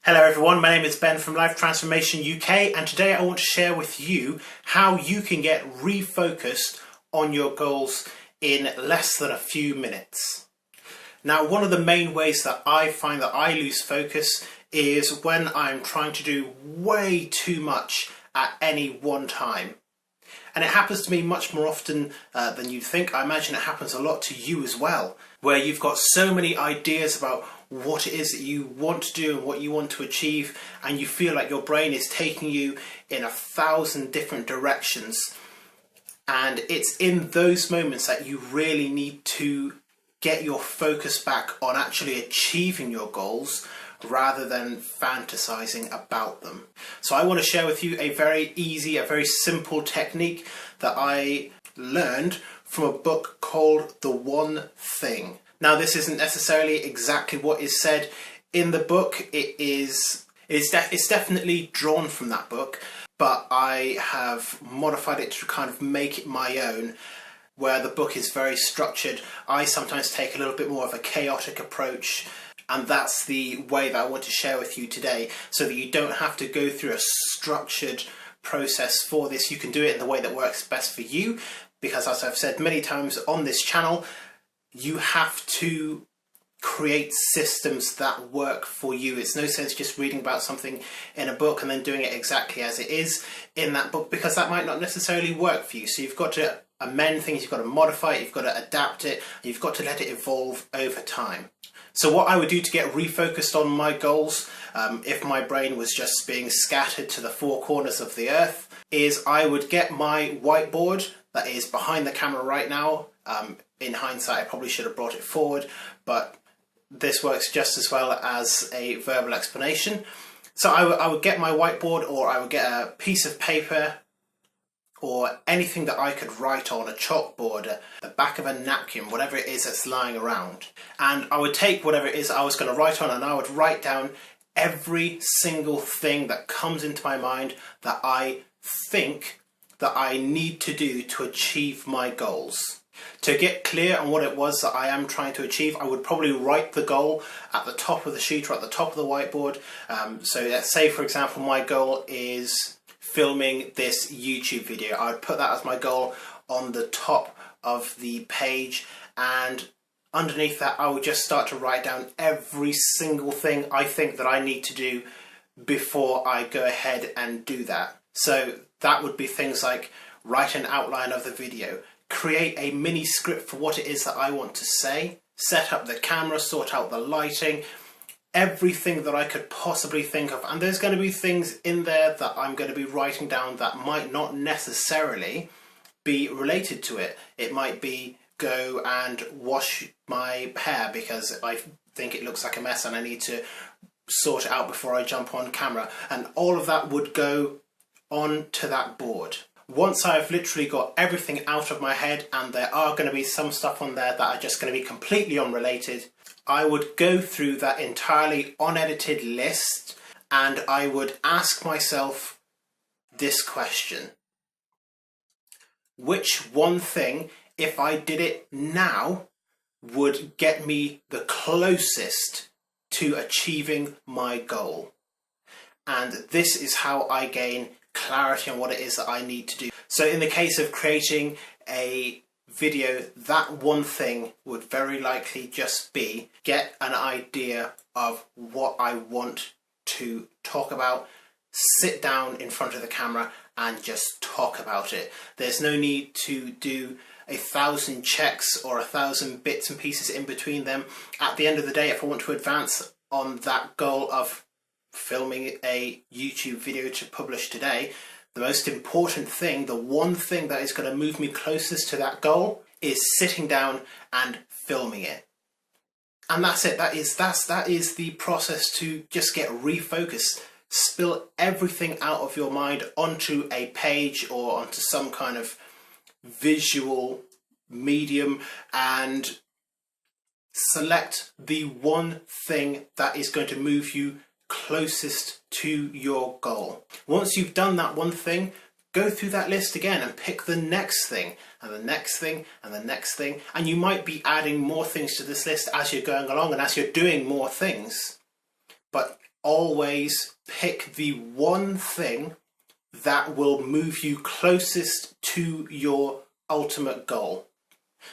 Hello everyone, my name is Ben from Life Transformation UK, and today I want to share with you how you can get refocused on your goals in less than a few minutes. Now, one of the main ways that I find that I lose focus is when I'm trying to do way too much at any one time. And it happens to me much more often than you think. I imagine it happens a lot to you as well, where you've got so many ideas about what it is that you want to do and what you want to achieve, and you feel like your brain is taking you in 1,000 different directions. And it's in those moments that you really need to get your focus back on actually achieving your goals rather than fantasizing about them. So I want to share with you a very easy, a very simple technique that I learned from a book called The One Thing. Now, this isn't necessarily exactly what is said in the book. It's definitely drawn from that book, but I have modified it to kind of make it my own. Where the book is very structured, I sometimes take a little bit more of a chaotic approach, and that's the way that I want to share with you today, so that you don't have to go through a structured process for this. You can do it in the way that works best for you, because as I've said many times on this channel, you have to create systems that work for you. It's no sense just reading about something in a book and then doing it exactly as it is in that book, because that might not necessarily work for you. So you've got to amend things, you've got to modify it, you've got to adapt it, and you've got to let it evolve over time. So what I would do to get refocused on my goals, if my brain was just being scattered to the four corners of the earth, is I would get my whiteboard that is behind the camera right now. In hindsight, I probably should have brought it forward, but this works just as well as a verbal explanation. So I would get my whiteboard, or I would get a piece of paper, or anything that I could write on, a chalkboard, the back of a napkin, whatever it is that's lying around. And I would take whatever it is I was going to write on, and I would write down every single thing that comes into my mind that I think that I need to do to achieve my goals. To get clear on what it was that I am trying to achieve, I would probably write the goal at the top of the sheet or at the top of the whiteboard. So let's say, for example, my goal is filming this YouTube video. I would put that as my goal on the top of the page, and underneath that I would just start to write down every single thing I think that I need to do before I go ahead and do that. So that would be things like write an outline of the video, create a mini script for what it is that I want to say, set up the camera, sort out the lighting, everything that I could possibly think of. And there's going to be things in there that I'm going to be writing down that might not necessarily be related to it. It might be go and wash my hair because I think it looks like a mess and I need to sort it out before I jump on camera. And all of that would go onto that board. Once I've literally got everything out of my head, and there are going to be some stuff on there that are just going to be completely unrelated, I would go through that entirely unedited list, and I would ask myself this question: which one thing, if I did it now, would get me the closest to achieving my goal? And this is how I gain clarity on what it is that I need to do. So in the case of creating a video, that one thing would very likely just be get an idea of what I want to talk about, sit down in front of the camera and just talk about it. There's no need to do 1,000 checks or 1,000 bits and pieces in between them. At the end of the day, if I want to advance on that goal of filming a YouTube video to publish today, the most important thing, the one thing that is going to move me closest to that goal, is sitting down and filming it. And that's it. That is the process to just get refocused. Spill everything out of your mind onto a page or onto some kind of visual medium, and select the one thing that is going to move you closest to your goal. Once you've done that one thing, go through that list again and pick the next thing and the next thing and the next thing, and you might be adding more things to this list as you're going along and as you're doing more things, but always pick the one thing that will move you closest to your ultimate goal.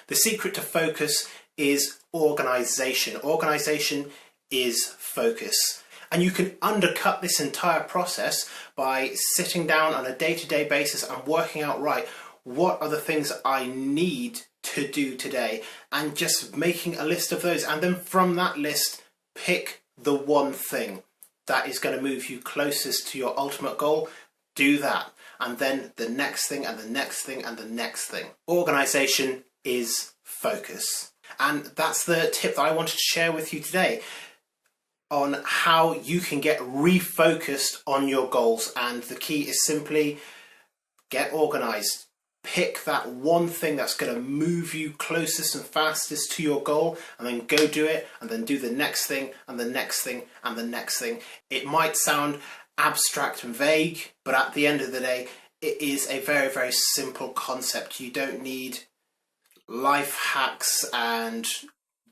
The secret to focus is organization. Organization is focus. And you can undercut this entire process by sitting down on a day-to-day basis and working out, right, what are the things I need to do today, and just making a list of those, and then from that list pick the one thing that is going to move you closest to your ultimate goal. Do that, and then the next thing, and the next thing, and the next thing. Organization is focus. And that's the tip that I wanted to share with you today on how you can get refocused on your goals. And the key is simply get organized. Pick that one thing that's going to move you closest and fastest to your goal, and then go do it, and then do the next thing, and the next thing, and the next thing. It might sound abstract and vague, but at the end of the day, it is a very, very simple concept. You don't need life hacks and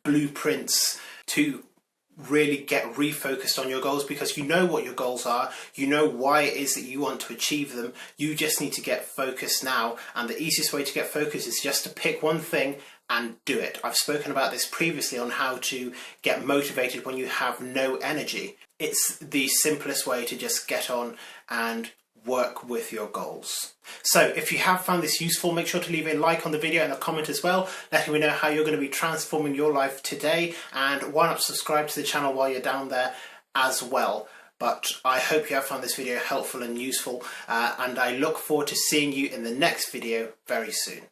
blueprints to really get refocused on your goals, because you know what your goals are, you know why it is that you want to achieve them. You just need to get focused now, and the easiest way to get focused is just to pick one thing and do it. I've spoken about this previously on how to get motivated when you have no energy. It's the simplest way to just get on and work with your goals. So if you have found this useful, make sure to leave a like on the video and a comment as well, letting me know how you're going to be transforming your life today, and why not subscribe to the channel while you're down there as well. But I hope you have found this video helpful and useful, and I look forward to seeing you in the next video very soon.